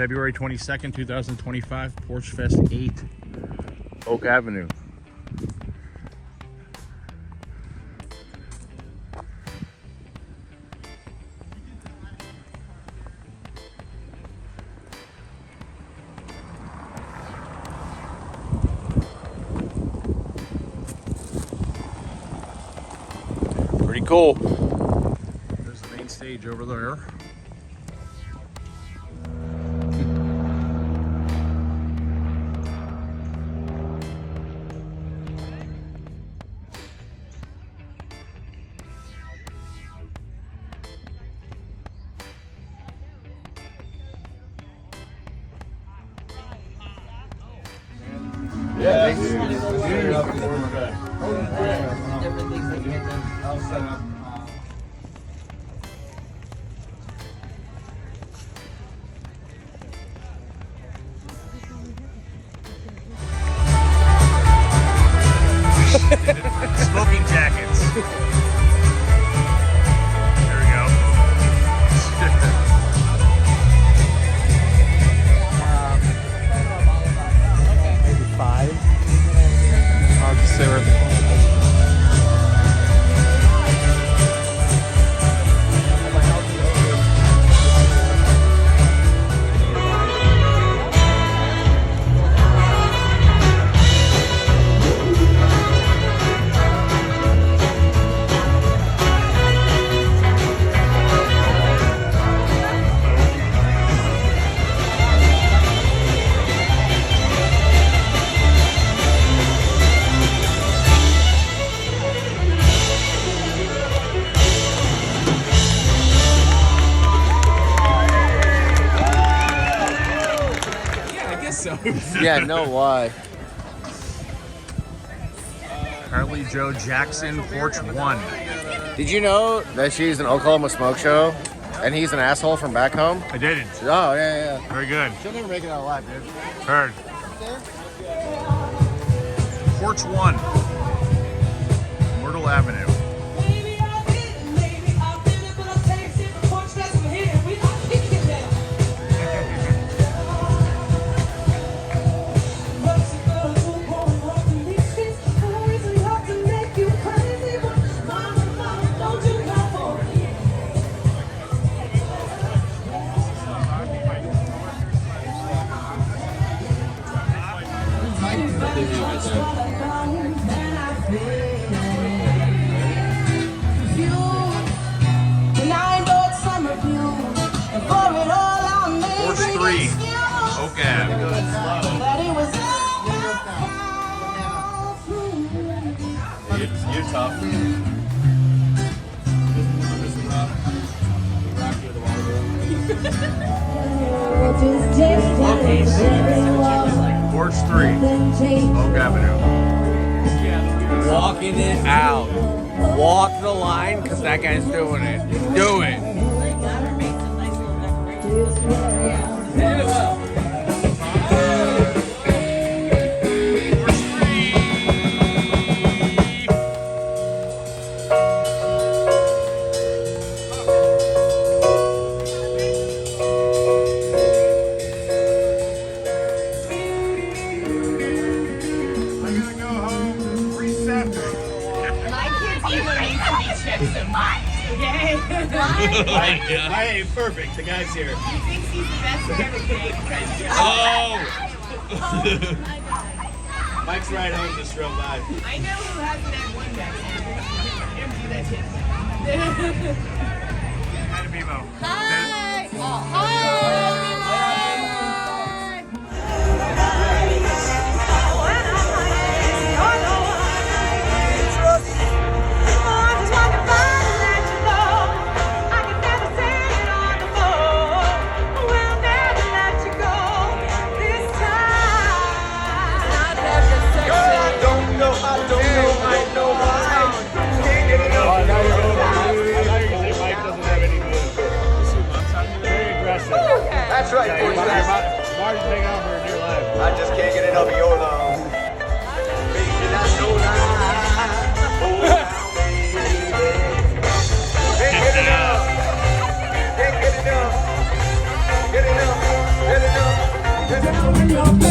February 22nd, 2025, Porchfest 8, Oak Avenue. Pretty cool. There's the main stage over there. Yeah, thanks. Smoking jackets. There we go. Maybe 5. I'll just say we're at the corner. Yeah, no, why? Harley Joe Jackson, Porch 1. Did you know that she's an Oklahoma smoke show and he's an asshole from back home? I didn't. Oh, yeah. Very good. She'll never make it out alive, dude. Heard. Porch 1. Myrtle Avenue. Porch 3. Oak Ave. You're tough. Porch 3. Oak Avenue. Walking it out. Walk the line, because that guy's doing it. Do it. Hey, perfect. The guy's here. He thinks he's the best at everything. Oh! Mike's ride home just drove by. I know who hasn't had one back. Empty that tip. Hi to Bebo. Hi! Oh, hi! I don't know. your